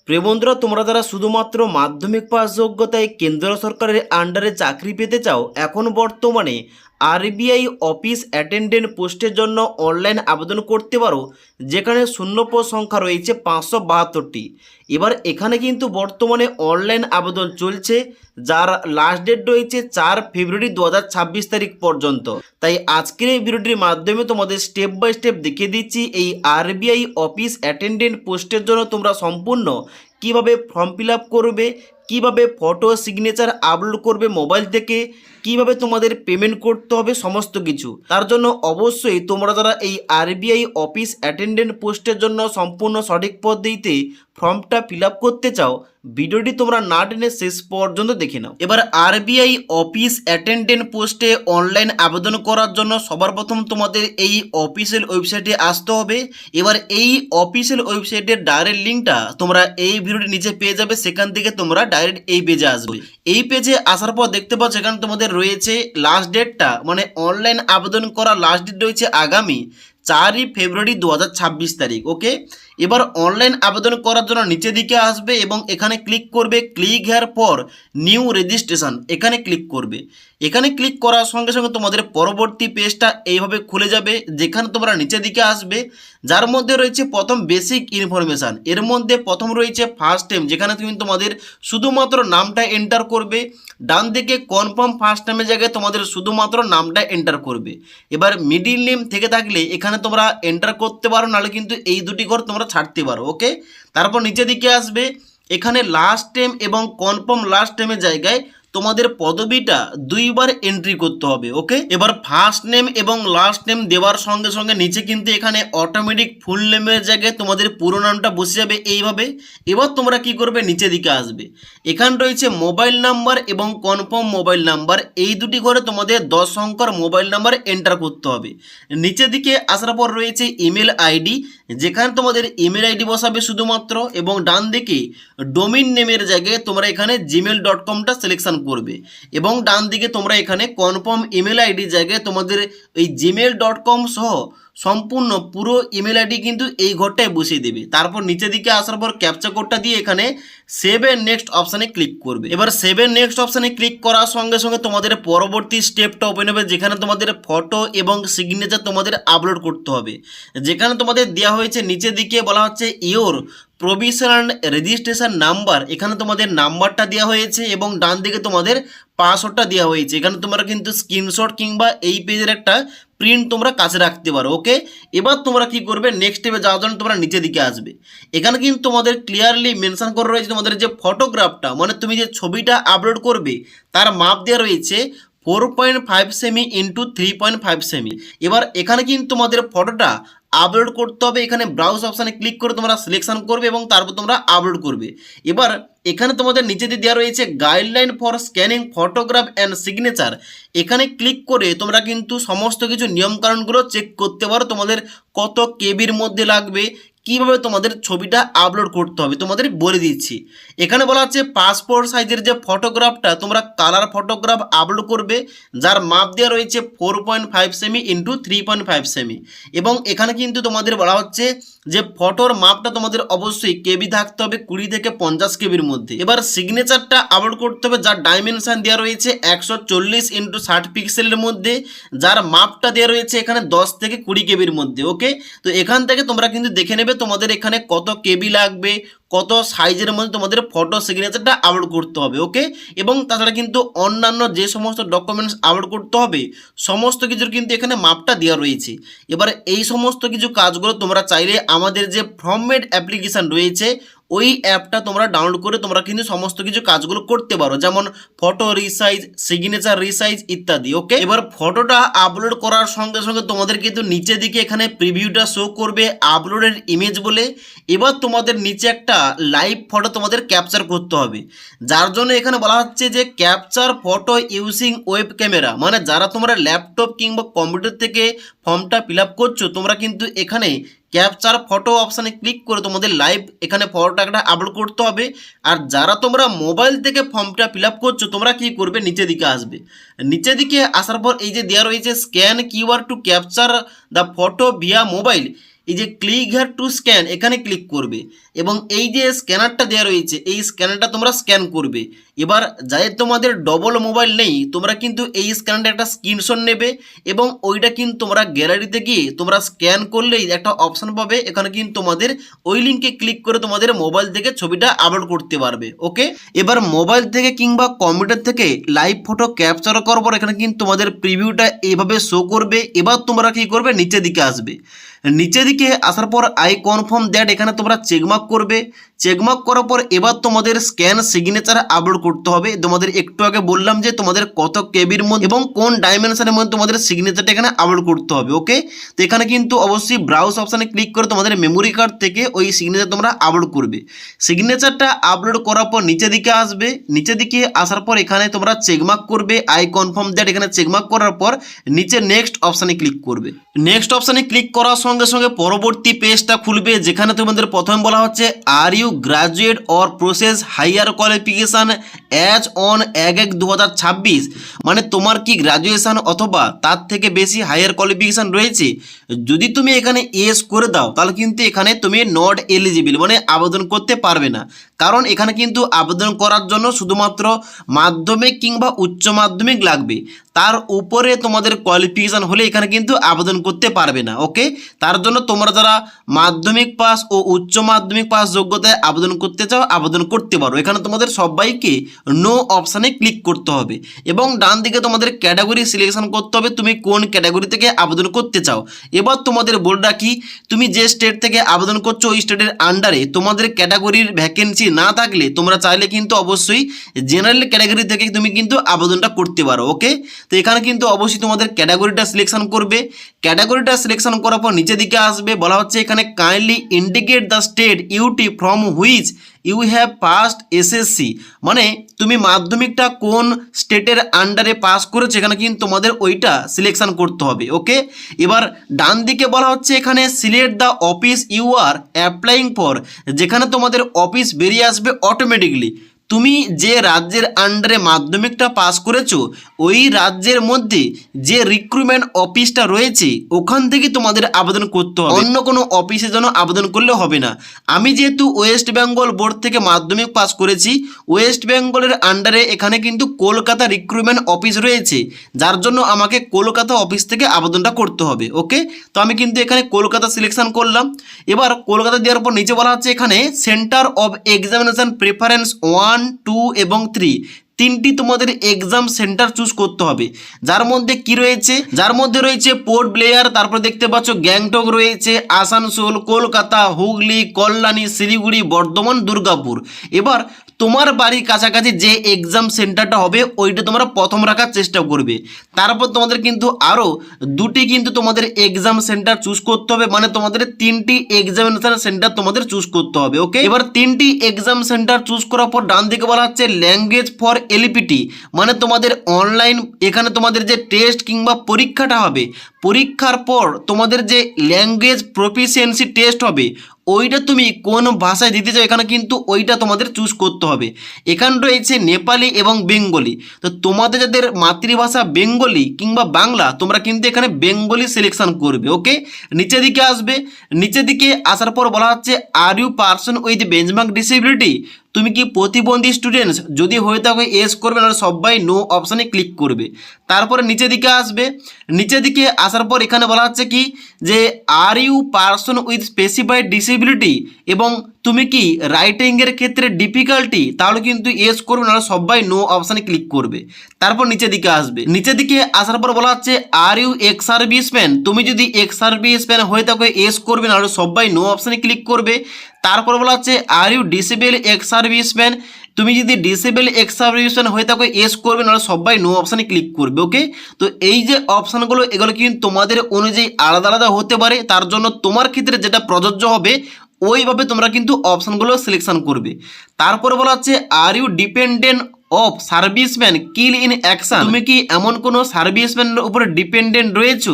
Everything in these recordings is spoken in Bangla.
প্রিয় বন্ধুরা, তোমরা যারা শুধুমাত্র মাধ্যমিক পাস যোগ্যতায় কেন্দ্র সরকারের আন্ডারে চাকরি পেতে চাও, এখন বর্তমানে আরবিআই অফিস অ্যাটেন্ডেন্ট পোস্টের জন্য অনলাইন আবেদন করতে পারো, যেখানে শূন্যপদ সংখ্যা রয়েছে 572টি। এবার এখানে কিন্তু বর্তমানে অনলাইন আবেদন চলছে, যার লাস্ট ডেট রয়েছে 4 ফেব্রুয়ারি 2026 তারিখ পর্যন্ত। তাই আজকের এই ভিডিওটির মাধ্যমে তোমাদের স্টেপ বাই স্টেপ দেখিয়ে দিচ্ছি এই আরবিআই অফিস অ্যাটেন্ডেন্ট পোস্টের জন্য তোমরা সম্পূর্ণ কিভাবে ফর্ম ফিল আপ করবে, কিভাবে ফটো সিগনেচার আপলোড করবে মোবাইল থেকে, কিভাবে তোমাদের পেমেন্ট করতে হবে, সমস্ত কিছু। তার জন্য অবশ্যই তোমরা যারা এই আরবিআই অফিস অ্যাটেন্ডেন্ট পোস্টের জন্য সম্পূর্ণ সঠিক পদ্ধতিতে ফর্মটা ফিল আপ করতে চাও, ভিডিওটি তোমরা না টেনে শেষ পর্যন্ত দেখে নাও। এবার আরবিআই অফিস অ্যাটেন্ডেন্ট পোস্টে অনলাইন আবেদন করার জন্য সবার প্রথম তোমাদের এই অফিসিয়াল ওয়েবসাইটে আসতে হবে। এবার এই অফিসিয়াল ওয়েবসাইটের ডাইরেক্ট লিঙ্কটা তোমরা এই ভিডিওটির নিচে পেয়ে যাবে, সেখান থেকে তোমরা ডাইরেক্ট এই পেজে আসবে। এই পেজে আসার পর দেখতে পাচ্ছ এখানে তোমাদের রয়েছে লাস্ট ডেটটা, মানে অনলাইন আবেদন করার লাস্ট ডেট রয়েছে আগামী 4 ফেব্রুয়ারি 2026 তারিখ। ওকে, এবার অনলাইন আবেদন করার জন্য নিচে দিকে আসবে এবং এখানে ক্লিক করবে, click here for new registration, এখানে ক্লিক করবে। এখানে ক্লিক করার সঙ্গে সঙ্গে তোমাদের পরবর্তী পেজটা এইভাবে খুলে যাবে, যেখানে তোমরা নিচে দিকে আসবে, যার মধ্যে রয়েছে প্রথম বেসিক ইনফরমেশান। এর মধ্যে প্রথম রয়েছে ফার্স্ট নেম, যেখানে তুমি তোমাদের শুধুমাত্র নামটা এন্টার করবে। ডান দিকে কনফার্ম ফার্স্ট নেমের জায়গায় তোমাদের শুধুমাত্র নামটা এন্টার করবে। এবার মিডিল নেম থেকে থাকলে এখানে তোমরা এন্টার করতে পারো, নাহলে কিন্তু এই দুটি ঘর তোমরা ছাড়তে পারো। ওকে, তারপর নিচে দিকে আসবে, এখানে লাস্ট নেম এবং কনফার্ম লাস্ট নেমের জায়গায় তোমাদের পদবিটা দুইবার এন্ট্রি করতে হবে। ওকে, এবার ফার্স্ট নেম এবং লাস্ট নেম দেওয়ার সঙ্গে সঙ্গে নিচে কিন্তু এখানে অটোমেটিক ফুল নেমের জায়গায় তোমাদের পুরো নামটা বসে যাবে এইভাবে। এবার তোমরা কি করবে, নিচে দিকে আসবে, এখানে রয়েছে মোবাইল নাম্বার এবং কনফার্ম মোবাইল নাম্বার, এই দুটি ঘরে তোমাদের 10 সংখ্যার মোবাইল নাম্বার এন্টার করতে হবে। নিচের দিকে আসার পর রয়েছে ইমেল আইডি, যেখানে তোমাদের ইমেল আইডি বসাবে শুধুমাত্র, এবং ডান দিকে ডোমেইন নেমের জায়গায় তোমরা এখানে gmail.comটা সিলেকশন করবে, এবং ডান দিকে তোমরা এখানে কনফার্ম ইমেল আইডির জায়গায় তোমাদের এই gmail.com সহ সম্পূর্ণ পুরো ইমেল আইডি কিন্তু এই ঘরটায় বসিয়ে দেবে। তারপর নিচের দিকে আসার পর ক্যাপচা কোডটা দিয়ে এখানে সেভ এন্ড নেক্সট অপশানে ক্লিক করবে। এবার সেভ এন্ড নেক্সট অপশানে ক্লিক করার সঙ্গে সঙ্গে তোমাদের পরবর্তী স্টেপটা ওপেন হবে, যেখানে তোমাদের ফটো এবং সিগনেচার তোমাদের আপলোড করতে হবে। যেখানে তোমাদের দেওয়া হয়েছে নিচের দিকে বলা হচ্ছে ইওর প্রভিশনাল রেজিস্ট্রেশন নাম্বার, এখানে তোমাদের নাম্বারটা দেওয়া হয়েছে এবং ডান দিকে তোমাদের পাসওয়ার্ডটা দেওয়া হয়েছে। এখানে তোমরা কিন্তু স্ক্রিনশট কিংবা এই পেজের একটা প্রিন্ট তোমরা কাছে রাখতে পারো। ওকে, এবার তোমরা কি করবে, নেক্সট স্টেপে যাওয়ার জন্য তোমরা নিচে দিকে আসবে। এখানে কিন্তু তোমাদের ক্লিয়ারলি মেনশন করা রয়েছে তোমাদের যে ফটোগ্রাফটা, মানে তুমি যে ছবিটা আপলোড করবে তার মাপ দেওয়া রয়েছে 4.5 সেমি ইন্টু 3.5 সেমি। এবার এখানে কিন্তু তোমাদের ফটোটা আপলোড করতে হবে। এখানে ব্রাউজ অপশানে ক্লিক করে তোমরা সিলেকশন করবে এবং তারপর তোমরা আপলোড করবে। এবার এখানে তোমাদের নিচে দিয়ে দেওয়া রয়েছে guideline for scanning photograph and signature, এখানে ক্লিক করে তোমরা কিন্তু সমস্ত কিছু নিয়মকানুনগুলো চেক করতে পারো, তোমাদের কত কেবির মধ্যে লাগবে, কিভাবে তোমাদের ছবিটা আপলোড করতে হবে তোমাদের বলে দিচ্ছি। এখানে বলা হচ্ছে পাসপোর্ট সাইজের যে ফটোগ্রাফটা তোমরা কালার ফটোগ্রাফ আপলোড করবে, যার মাপ দেওয়া রয়েছে 4.5 সেমি ইন্টু 3.5 সেমি। এবং এখানে কিন্তু তোমাদের বলা হচ্ছে যে ফটোর মাপটা তোমাদের অবশ্যই কেবি থাকতে হবে 20 থেকে 50 কেবির মধ্যে। এবার সিগনেচারটা আপলোড করতে হবে, যার ডাইমেনশন দেওয়া রয়েছে 140 ইন্টু 60 পিক্সেলের মধ্যে, যার মাপটা দেওয়া রয়েছে এখানে 10 থেকে 20 কেবির মধ্যে। ওকে, তো এখান থেকে তোমরা কিন্তু দেখে নেবে তোমাদের এখানে কত কেবি লাগবে, কত সাইজের মধ্যে তোমাদের ফটো সিগনেচারটা আপলোড করতে হবে। ওকে, এবং তাছাড়া কিন্তু অন্যান্য যে সমস্ত ডকুমেন্টস আপলোড করতে হবে সমস্ত কিছুর কিন্তু এখানে মাপটা দেওয়া রয়েছে। এবার এই সমস্ত কিছু কাজগুলো তোমরা চাইলে আমাদের যে ফর্মমেড অ্যাপ্লিকেশান রয়েছে ওই অ্যাপটা তোমরা ডাউনলোড করে তোমরা কিন্তু সমস্ত কিছু কাজগুলো করতে পারো, যেমন ফটো রিসাইজ, সিগনেচার রিসাইজ ইত্যাদি। ওকে, এবার ফটোটা আপলোড করার সঙ্গে সঙ্গে তোমাদের কিন্তু নিচের দিকে এখানে প্রিভিউটা শো করবে আপলোডেড ইমেজ বলে। এবার তোমাদের নিচে একটা লাইভ ফটো তোমাদের ক্যাপচার করতে হবে, যার জন্য এখানে বলা হচ্ছে যে capture photo using web camera, মানে যারা তোমরা ল্যাপটপ কিংবা কম্পিউটার থেকে ফর্মটা ফিল আপ করছো তোমরা কিন্তু এখানে ক্যাপচার ফটো অপশানে ক্লিক করে তোমাদের লাইভ এখানে ফটোটা একটা আপলোড করতে হবে। আর যারা তোমরা মোবাইল থেকে ফর্মটা ফিল আপ করছো তোমরা কি করবে, নিচের দিকে আসবে। নিচের দিকে আসার পর এই যে দেওয়া রয়েছে scan QR to capture the photo via mobile, এই যে ক্লিক হেয়ার টু স্ক্যান এখানে ক্লিক করবে এবং এই যে স্ক্যানারটা দেওয়া রয়েছে এই স্ক্যানারটা তোমরা স্ক্যান করবে। এবার যাদের তোমাদের ডবল মোবাইল নেই তোমরা কিন্তু এই স্ক্যানারটা একটা স্ক্রিনশট নেবে এবং ওইটা কিন্তু তোমরা গ্যালারিতে গিয়ে তোমরা স্ক্যান করলেই একটা অপশান পাবে, এখানে কিন্তু তোমাদের ওই লিঙ্কে ক্লিক করে তোমাদের মোবাইল থেকে ছবিটা আপলোড করতে পারবে। ওকে, এবার মোবাইল থেকে কিংবা কম্পিউটার থেকে লাইভ ফটো ক্যাপচার করার পর এখানে কিন্তু তোমাদের প্রিভিউটা এইভাবে শো করবে। এবার তোমরা কি করবে, নিচের দিকে আসবে, নিচের দিকে আসার পর আই কনফার্ম দ্যাট এখানে তোমরা চেকমার্ক করবে। চেকমার্ক করার পর এবার তোমাদের স্ক্যান সিগনেচার আপলোড করতে হবে। তোমাদের একটু আগে বললাম যে তোমাদের কত কেবির মধ্যে এবং কোন ডাইমেনশনের মধ্যে তোমাদের সিগনেচারটা এখানে আপলোড করতে হবে। ওকে, তো এখানে কিন্তু অবশ্যই ব্রাউজ অপশানে ক্লিক করে তোমাদের মেমোরি কার্ড থেকে ওই সিগনেচার তোমরা আপলোড করবে। সিগনেচারটা আপলোড করার পর নিচের দিকে আসবে, নিচের দিকে আসার পর এখানে তোমরা চেকমার্ক করবে আই কনফার্ম দ্যাট, এখানে চেকমার্ক করার পর নিচে নেক্সট অপশানে ক্লিক করবে। নেক্সট অপশানে ক্লিক করার সঙ্গে সঙ্গে পরবর্তী পেজটা খুলবে, যেখানে তোমাদের প্রথমে বলা হচ্ছে are you graduate or possess higher qualification as on 1/1/2026, মানে তোমার কি গ্রাজুয়েশন অথবা তার থেকে বেশি হাইয়ার কোয়ালিফিকেশান রয়েছে। যদি তুমি এখানে এস করে দাও তাহলে কিন্তু এখানে তুমি নট এলিজিবল মানে আবেদন করতে পারবে না, কারণ এখানে কিন্তু আবেদন করার জন্য শুধুমাত্র মাধ্যমিক কিংবা উচ্চ মাধ্যমিক লাগবে, তার উপরে তোমাদের কোয়ালিফিকেশান হলে এখানে কিন্তু আবেদন করতে পারবে না। ওকে, তার জন্য তোমরা যারা মাধ্যমিক পাস ও উচ্চ মাধ্যমিক পাস যোগ্যতায় আবেদন করতে চাও আবেদন করতে পারো। এখানে তোমাদের সবাইকে নো অপশানে ক্লিক করতে হবে এবং ডান দিকে তোমাদের ক্যাটাগরি সিলেকশন করতে হবে, তুমি কোন ক্যাটাগরি থেকে আবেদন করতে চাও। এবার তোমাদের বলে রাখি, তুমি যে স্টেট থেকে আবেদন করছো ওই স্টেটের আন্ডারে তোমাদের ক্যাটাগরির ভ্যাকেন্সি না থাকলে তোমরা চাইলে কিন্তু অবশ্যই জেনারেল ক্যাটাগরি থেকে তুমি কিন্তু আবেদনটা করতে পারো। ওকে, তো এখানে কিন্তু অবশ্যই তোমাদের ক্যাটাগরিটা সিলেকশন করবে। ক্যাটাগরিটা সিলেকশন করার পর নিচের দিকে আসবে, বলা হচ্ছে এখানে kindly indicate the state UT from which you have passed SSC, মানে তুমি মাধ্যমিকটা কোন স্টেটের আন্ডারে পাস করেছো এখানে কিন্তু তোমাদের ওইটা সিলেকশন করতে হবে। ওকে, এবার ডান দিকে বলা হচ্ছে এখানে select the office you are applying for, যেখানে তোমাদের অফিস বেরিয়ে আসবে অটোমেটিকলি। তুমি যে রাজ্যের আন্ডারে মাধ্যমিকটা পাস করেছো ওই রাজ্যের মধ্যে যে রিক্রুটমেন্ট অফিসটা রয়েছে ওখান থেকে তোমাদের আবেদন করতে হবে, অন্য কোনো অফিসের জন্য আবেদন করলে হবে না। আমি যেহেতু ওয়েস্ট বেঙ্গল বোর্ড থেকে মাধ্যমিক পাস করেছি, ওয়েস্ট বেঙ্গলের আন্ডারে এখানে কিন্তু কলকাতা রিক্রুটমেন্ট অফিস রয়েছে, যার জন্য আমাকে কলকাতা অফিস থেকে আবেদনটা করতে হবে। ওকে, তো আমি কিন্তু এখানে কলকাতা সিলেকশন করলাম। এবার কলকাতা দেওয়ার পর নিচে বলা হচ্ছে এখানে সেন্টার অফ এক্সামিনেশন প্রেফারেন্স 1, 2 এবং 3 তিনটি তোমাদের এক্সাম সেন্টার চুজ করতে হবে, যার মধ্যে রয়েছে পোর্ট ব্লেয়ার, তারপর দেখতে পাচ্ছ গ্যাংটক রয়েছে, আসানসোল, কলকাতা, হুগলি, কল্যাণী, শিলিগুড়ি, বর্ধমান, দুর্গাপুর। এবার তোমার বাড়ির কাছাকাছি যে এক্সাম সেন্টারটা হবে ওইটা তোমরা প্রথম রাখার চেষ্টা করবে। তারপর তোমাদের কিন্তু আরও দুটি কিন্তু তোমাদের এক্সাম সেন্টার চুজ করতে হবে, মানে তোমাদের তিনটি এক্সামিনেশন সেন্টার তোমাদের চুজ করতে হবে। ওকে, এবার তিনটি এক্সাম সেন্টার চুজ করার পর ডান দিকে বলা হচ্ছে ল্যাঙ্গুয়েজ ফর এলপিটি, মানে তোমাদের অনলাইন এখানে তোমাদের যে টেস্ট কিংবা পরীক্ষাটা হবে, পরীক্ষার পর তোমাদের যে ল্যাঙ্গুয়েজ প্রফিসিয়েন্সি টেস্ট হবে ওইটা তুমি কোন ভাষায় দিতে চাও এখানে কিন্তু ওইটা তোমাদের চুজ করতে হবে। এখানে রয়েছে নেপালি এবং বেঙ্গলি, তো তোমাদের যাদের মাতৃভাষা বেঙ্গলি কিংবা বাংলা তোমরা কিন্তু এখানে বেঙ্গলি সিলেকশন করবে। ওকে, নিচের দিকে আসবে, নিচের দিকে আসার পর বলা হচ্ছে are you person with benchmark disability, তুমি কি প্রতিবন্ধী স্টুডেন্টস, যদি হয়ে থাকে এস করবে না সবাই নো অপশানে ক্লিক করবে। তারপরে নিচের দিকে আসবে, নিচের দিকে আসার পর এখানে বলা হচ্ছে কি যে are you person with specified disability, এবং তুমি কি রাইটিংয়ের ক্ষেত্রে ডিফিকাল্টি, তাহলে কিন্তু এস করবে না সবাই নো অপশানে ক্লিক করবে। তারপর নিচের দিকে আসবে, নিচের দিকে আসার পর বলা হচ্ছে আর ইউ এক্স সার্ভিসম্যান, তুমি যদি এক্স সার্ভিসম্যান হয়ে থাকে এস করবে না সবাই নো অপশানে ক্লিক করবে। তারপর বলা হচ্ছে are you disabled ex serviceman, তুমি যদি ডিসেবল এক্স সার্ভিসম্যান হয়ে থাকো এস করবে না সবাই নো অপশানে ক্লিক করবে। ওকে, তো এই যে অপশানগুলো এগুলো কিন্তু তোমাদের অনুযায়ী আলাদা আলাদা হতে পারে, তার জন্য তোমার ক্ষেত্রে যেটা প্রযোজ্য হবে ওইভাবে তোমরা কিন্তু অপশানগুলো সিলেকশন করবে। তারপরে বলা হচ্ছে are you dependent of serviceman killed in action. তুমি কি এমন কোনো সার্ভিসম্যানের উপরে ডিপেন্ডেন্ট রয়েছো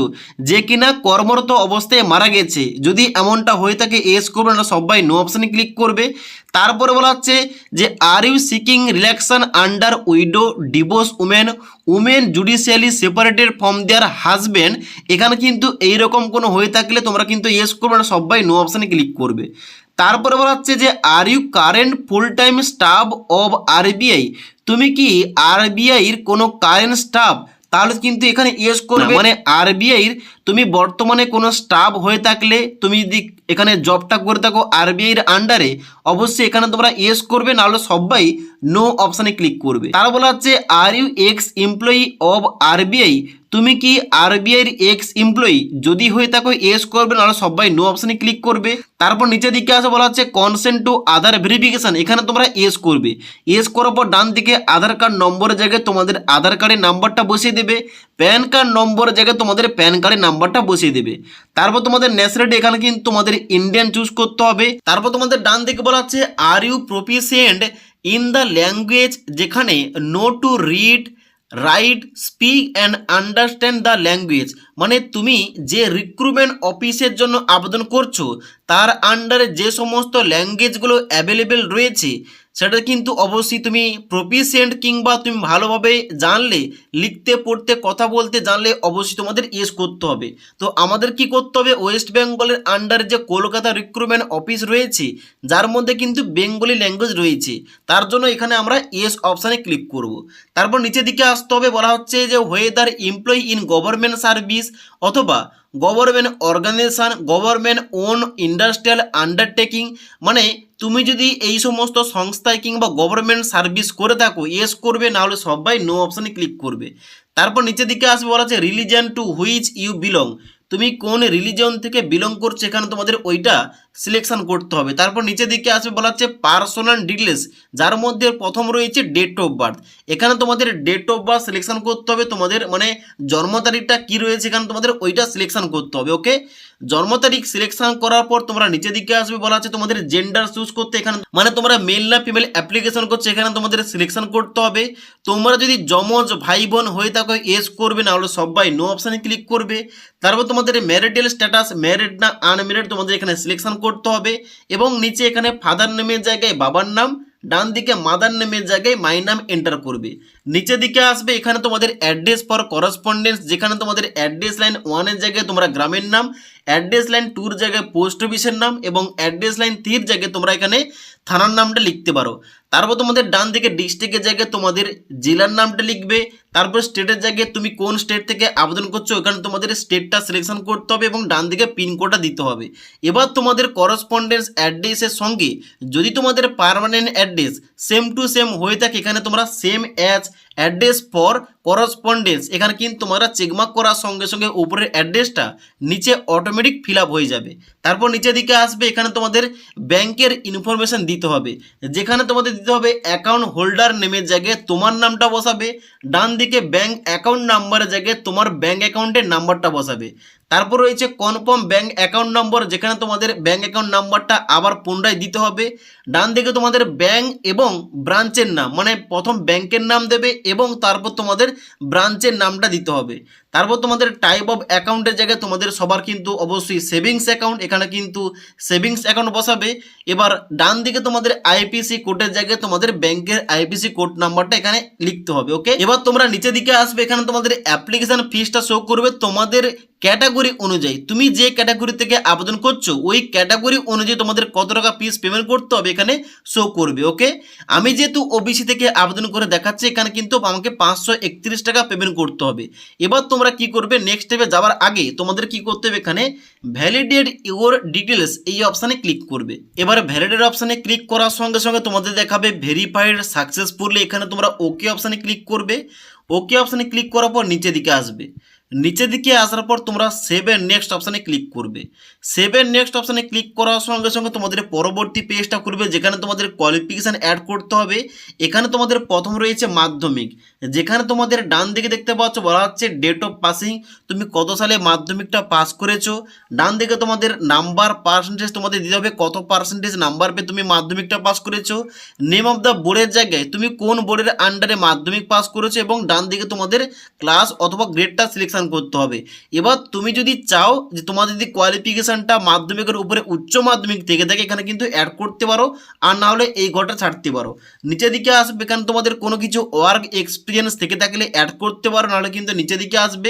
যে কিনা কর্মরত অবস্থায় মারা গেছে? যদি এমনটা হয়ে থাকে এস করবে না, সবাই নো অপশানে ক্লিক করবে। তারপরে বলা হচ্ছে যে are you seeking relaxation under widow divorce women judicially separated from their husband. এখানে কিন্তু এইরকম কোনো হয়ে থাকলে তোমরা কিন্তু ইয়েস করবে না, সবাই নো অপশানে ক্লিক করবে। তারপরে বলা হচ্ছে যে are you current full time staff of RBI. তুমি কি আরবিআইয়ের কোনো কারেন্ট স্টাফ? তাহলে কিন্তু এখানে ইয়েস করবে, মানে আরবিআইয়ের তুমি বর্তমানে কোনো স্টাফ হয়ে থাকলে, তুমি যদি এখানে জবটা করে থাকো আরবিআইয়ের আন্ডারে, অবশ্যই এখানে তোমরা ইয়েস করবে, নাহলে সবাই নো অপশানে ক্লিক করবে। তার বলা হচ্ছে are you ex employee of RBI. তুমি কি আরবিআইয়ের এক্স এমপ্লয়ি? যদি হয়ে থাকো ইয়েস করবে, নাহলে সবাই নো অপশানে ক্লিক করবে। তারপর নিচের দিকে আসে বলা হচ্ছে কনসেন্ট টু আধার ভেরিফিকেশন। এখানে তোমরা ইয়েস করবে। ইয়েস করার পর ডান দিকে আধার কার্ড নম্বরের জায়গায় তোমাদের আধার কার্ডের নাম্বারটা বসিয়ে দেবে, প্যান কার্ড নম্বরের জায়গায় তোমাদের প্যান কার্ডের নাম্বারটা বসিয়ে দেবে। তারপর তোমাদের ন্যাশনালিটি এখানে কিন্তু তোমাদের ইন্ডিয়ান চুজ করতে হবে। তারপর তোমাদের ডান দিকে বলা হচ্ছে are you proficient in the language, যেখানে know to read write speak and understand the language. মানে তুমি যে রিক্রুটমেন্ট অফিসের জন্য আবেদন করছো তার আন্ডারে যে সমস্ত ল্যাঙ্গুয়েজগুলো অ্যাভেলেবেল রয়েছে সেটা কিন্তু অবশ্যই তুমি প্রফিসিয়েন্ট কিংবা তুমি ভালোভাবে জানলে, লিখতে পড়তে কথা বলতে জানলে অবশ্যই তোমাদের ইয়েস করতে হবে। তো আমাদের কি করতে হবে, ওয়েস্ট বেঙ্গলের আন্ডারে যে কলকাতা রিক্রুটমেন্ট অফিস রয়েছে যার মধ্যে কিন্তু বেঙ্গলি ল্যাঙ্গুয়েজ রয়েছে, তার জন্য এখানে আমরা ইয়েস অপশানে ক্লিক করব। তারপর নিচের দিকে আসতে হবে, বলা হচ্ছে যে whether employee in government service অথবা government organisation, government own industrial undertaking. মানে তুমি যদি এই সমস্ত সংস্থায় কিংবা গভর্নমেন্ট সার্ভিস করে থাকো ইয়েস করবে, নাহলে সবাই নো অপশানে ক্লিক করবে। তারপর নিচের দিকে আসবে বলা আছে religion to which you belong. তুমি কোন রিলিজিয়ন থেকে বিলং করছো এখানে তোমাদের ওইটা সিলেকশন করতে হবে। তারপর নিচের দিকে আসবে বলা হচ্ছে পার্সোনাল ডিটেলস, যার মধ্যে প্রথম রয়েছে ডেট অফ বার্থ। এখানে তোমাদের ডেট অফ বার্থ সিলেকশন করতে হবে, তোমাদের মানে জন্ম তারিখটা কী রয়েছে এখানে তোমাদের ওইটা সিলেকশন করতে হবে। ওকে, জন্ম তারিখ সিলেকশন করার পর তোমরা নিচের দিকে আসবে, বলা আছে তোমাদের জেন্ডার চুজ করতে। এখানে মানে তোমরা মেল না ফিমেল অ্যাপ্লিকেশন করছো এখানে তোমাদের সিলেকশন করতে হবে। তোমরা যদি যমজ ভাই বোন হয়ে থাকো এস করবে, না হলে সবাই নো অপশানে ক্লিক করবে। তারপর তোমাদের ম্যারিটাল স্ট্যাটাস ম্যারিড না আনম্যারিড তোমাদের এখানে সিলেকশন করতে হবে, এবং নিচে এখানে ফাদার নেমের জায়গায় বাবার নাম, ডান দিকে মাদার নেমের জায়গায় মাই নাম এন্টার করবে। নিচের দিকে আসবে এখানে তোমাদের অ্যাড্রেস ফর করসপন্ডেন্স, যেখানে তোমাদের অ্যাড্রেস লাইন 1 এর জায়গায় তোমরা গ্রামের নাম, অ্যাড্রেস লাইন 2 এর জায়গায় পোস্ট অফিসের নাম, এবং অ্যাড্রেস লাইন 3 এর জায়গায় তোমরা এখানে থানার নামটা লিখতে পারো। তারপর তোমাদের ডান দিকে ডিস্ট্রিক্টের জায়গায় তোমাদের জেলার নামটা লিখবে। তারপর স্টেটের জায়গায় তুমি কোন স্টেট থেকে আবেদন করছো এখানে তোমাদের স্টেটটা সিলেকশন করতে হবে, এবং ডান দিকে পিনকোডটা দিতে হবে। এবার তোমাদের করসপন্ডেন্স অ্যাড্রেসের সঙ্গে যদি তোমাদের permanent address same to same হয়ে থাকে এখানে তোমরা same as address for correspondence এখানে কিন্তু তোমরা চেকমার্ক করার সঙ্গে সঙ্গে উপরের অ্যাড্রেসটা নিচে অটোমেটিক ফিল আপ হয়ে যাবে। তারপর নিচের দিকে আসবে এখানে তোমাদের ব্যাংকের ইনফরমেশান দিতে হবে, যেখানে তোমাদের দিতে হবে অ্যাকাউন্ট হোল্ডার নেমের জায়গায় তোমার নামটা বসাবে, ডান দিকে ব্যাংক অ্যাকাউন্ট নাম্বারের জায়গায় তোমার ব্যাংক অ্যাকাউন্টের নাম্বারটা বসাবে। তারপর রয়েছে কনফার্ম ব্যাংক অ্যাকাউন্ট নম্বর, যেখানে তোমাদের ব্যাংক অ্যাকাউন্ট নাম্বারটা আবার পুনরায় দিতে হবে। ডান দিকে তোমাদের ব্যাংক এবং ব্রাঞ্চের নাম, মানে প্রথম ব্যাংকের নাম দেবে এবং তারপর তোমাদের ব্রাঞ্চের নামটা দিতে হবে। তারপর তোমাদের টাইপ অফ অ্যাকাউন্টের জায়গায় তোমাদের সবার কিন্তু অবশ্যই সেভিংস অ্যাকাউন্ট, এখানে কিন্তু সেভিংস অ্যাকাউন্ট বসাবে। এবার ডান দিকে তোমাদের আইপিসি কোডের জায়গায় তোমাদের ব্যাংকের আইপিসি কোড নাম্বারটা এখানে লিখতে হবে। ওকে, এবার তোমরা নিচের দিকে আসবে, এখানে তোমাদের অ্যাপ্লিকেশন ফিসটা শো করবে তোমাদের ক্যাটাগরি অনুযায়ী। তুমি যে ক্যাটাগরি থেকে আবেদন করছো ওই ক্যাটাগরি অনুযায়ী তোমাদের কত টাকা ফিস পেমেন্ট করতে হবে এখানে শো করবে। ওকে, আমি যেহেতু ওবিসি থেকে আবেদন করে দেখাচ্ছি এখানে কিন্তু আমাকে 531 টাকা পেমেন্ট করতে হবে। এবার তোমরা কি করবে, নেক্সট স্টেপে যাওয়ার আগে তোমাদের কি করতে হবে, এখানে ভ্যালিডেট ইউর ডিটেলস এই অপশানে ক্লিক করবে। এবার ভ্যালিডেট অপশানে ক্লিক করার সঙ্গে সঙ্গে তোমাদের দেখাবে ভেরিফাইড সাকসেসফুলি, এখানে তোমরা ওকে অপশানে ক্লিক করবে। ওকে অপশানে ক্লিক করার পর নিচের দিকে আসবে, নিচের দিকে আসার পর তোমরা সেভেন নেক্সট অপশানে ক্লিক করবে। সেভেন নেক্সট অপশানে ক্লিক করার সঙ্গে সঙ্গে তোমাদের পরবর্তী পেজটা করবে, যেখানে তোমাদের কোয়ালিফিকেশান অ্যাড করতে হবে। এখানে তোমাদের প্রথম রয়েছে মাধ্যমিক, যেখানে তোমাদের ডান দিকে দেখতে পাচ্ছ বলা হচ্ছে ডেট অফ পাসিং, তুমি কত সালে মাধ্যমিকটা পাস করেছো। ডান দিকে তোমাদের নাম্বার পার্সেন্টেজ তোমাদের দিতে হবে, কত পার্সেন্টেজ নাম্বার পেয়ে তুমি মাধ্যমিকটা পাস করেছো। নেম অফ দ্য বোর্ডের জায়গায় তুমি কোন বোর্ডের আন্ডারে মাধ্যমিক পাস করেছো, এবং ডান দিকে তোমাদের ক্লাস অথবা গ্রেডটা সিলেকশন করতে হবে। এবার তুমি যদি চাও যে তোমার যদি কোয়ালিফিকেশানটা মাধ্যমিকের উপরে উচ্চ মাধ্যমিক থেকে থাকে, এখানে কিন্তু অ্যাড করতে পারো, আর না হলে এই ঘরটা ছাড়তে পারো। নিচের দিকে আসবে, এখানে তোমাদের কোনো কিছু ওয়ার্ক এক্সপিরিয়েন্স থেকে থাকলে অ্যাড করতে পারো, নাহলে কিন্তু নিচের দিকে আসবে।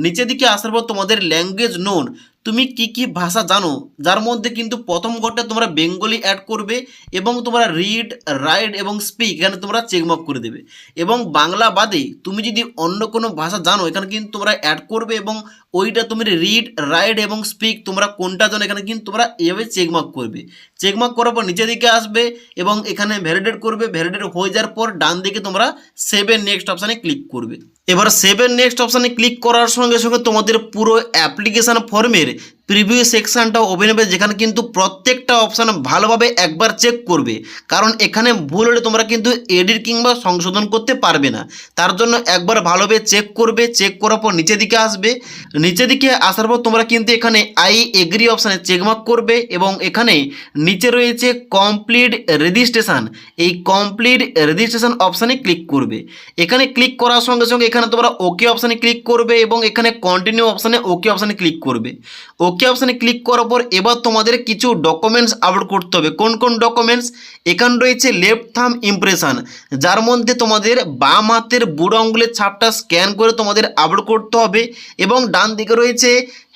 নিচের দিকে আসার পর তোমাদের ল্যাঙ্গুয়েজ নোন, তুমি কি কি ভাষা জানো, যার মধ্যে কিন্তু প্রথম ঘরটা তোমরা বেঙ্গলি অ্যাড করবে, এবং তোমরা রিড, রাইট এবং স্পিক এখানে তোমরা চেকমার্ক করে দেবে। এবং বাংলা বাদে তুমি যদি অন্য কোনো ভাষা জানো, এখানে কিন্তু তোমরা অ্যাড করবে, এবং ওইটা তুমি রিড, রাইট এবং স্পিক তোমরা কোনটা জানো এখানে কিন্তু তোমরা এভাবে চেকমার্ক করবে। চেকমার্ক করার পর নিচের দিকে আসবে এবং এখানে ভ্যালিডেট করবে। ভ্যালিডেট হয়ে যাওয়ার পর ডান দিকে তোমরা সেভেন নেক্সট অপশানে ক্লিক করবে। এবার সেভেন নেক্সট অপশানে ক্লিক করার সঙ্গে সঙ্গে তোমাদের পুরো অ্যাপ্লিকেশান ফর্মের প্রিভিউ সেকশানটা ওপেন হবে, যেখানে কিন্তু প্রত্যেকটা অপশান ভালোভাবে একবার চেক করবে, কারণ এখানে ভুল হলে তোমরা কিন্তু এডিট কিংবা সংশোধন করতে পারবে না। তার জন্য একবার ভালোভাবে চেক করবে। চেক করার পর নিচের দিকে আসবে। নিচের দিকে আসার পর তোমরা কিন্তু এখানে আই এগ্রি অপশানে চেকমার্ক করবে, এবং এখানে নিচে রয়েছে কমপ্লিট রেজিস্ট্রেশন, এই কমপ্লিট রেজিস্ট্রেশন অপশানে ক্লিক করবে। এখানে ক্লিক করার সঙ্গে সঙ্গে এখানে তোমরা ওকে অপশানে ক্লিক করবে, এবং এখানে কন্টিনিউ অপশানে ওকে অপশানে ক্লিক করবে। ওকে অপশানে ক্লিক করার পর এবার তোমাদের কিছু ডকুমেন্টস আপলোড করতে হবে। কোন কোন ডকুমেন্টস? এখানে রয়েছে লেফট থাম্ব ইমপ্রেশন, যার মধ্যে তোমাদের বাম হাতের বুড়ো আঙুলের ছাপটা স্ক্যান করে তোমাদের আপলোড করতে হবে, এবং ডান দিকে রয়েছে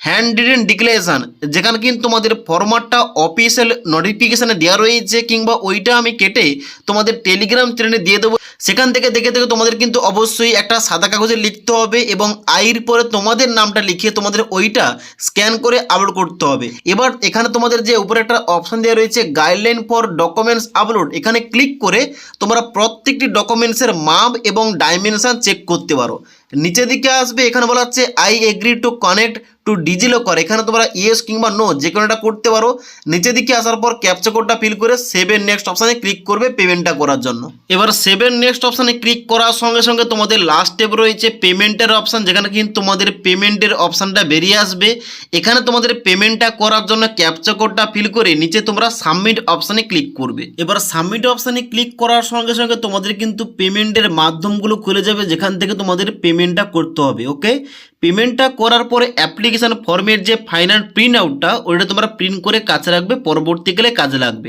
হ্যান্ড রিটেন ডিক্লারেশন, যেখানে কিন্তু তোমাদের ফরম্যাটটা অফিসিয়াল নোটিফিকেশানে দেওয়া রয়েছে, কিংবা ওইটা আমি কেটে তোমাদের টেলিগ্রাম চ্যানেলে দিয়ে দেবো। সেখান থেকে দেখে তোমাদের কিন্তু অবশ্যই একটা সাদা কাগজে লিখতে হবে, এবং আইর পরে তোমাদের নামটা লিখিয়ে তোমাদের ওইটা স্ক্যান করে আপলোড করতে হবে। এবার এখানে তোমাদের যে উপরে একটা অপশান দেওয়া রয়েছে গাইডলাইন ফর ডকুমেন্টস আপলোড, এখানে ক্লিক করে তোমরা প্রত্যেকটি ডকুমেন্টসের মাপ এবং ডাইমেনশন চেক করতে পারো। নিচের দিকে আসবে, এখানে বলা হচ্ছে I agree to connect to DigiLocker, এখানে তোমরা ইয়েস কিংবা নো যে কোনোটা করতে পারো। নিচের দিকে আসার পর ক্যাপচা কোডটা ফিল করে সেভেন নেক্সট অপশানে ক্লিক করবে পেমেন্টটা করার জন্য। এবার সেভেন নেক্সট অপশানে ক্লিক করার সঙ্গে সঙ্গে তোমাদের লাস্ট স্টেপ রয়েছে পেমেন্টের অপশান, যেখানে কিন্তু তোমাদের পেমেন্টের অপশানটা বেরিয়ে আসবে। এখানে তোমাদের পেমেন্টটা করার জন্য ক্যাপচা কোডটা ফিল করে নিচে তোমরা সাবমিট অপশানে ক্লিক করবে। এবার সাবমিট অপশানে ক্লিক করার সঙ্গে সঙ্গে তোমাদের কিন্তু পেমেন্টের মাধ্যমগুলো খুলে যাবে, যেখান থেকে তোমাদের পেমেন্টটা করতে হবে। ওকে, পেমেন্টটা করার পরে অ্যাপ্লিকেশান ফর্মের যে ফাইনাল প্রিন্ট আউটটা ওইটা তোমরা প্রিন্ট করে কাছে রাখবে, পরবর্তীকালে কাজে লাগবে।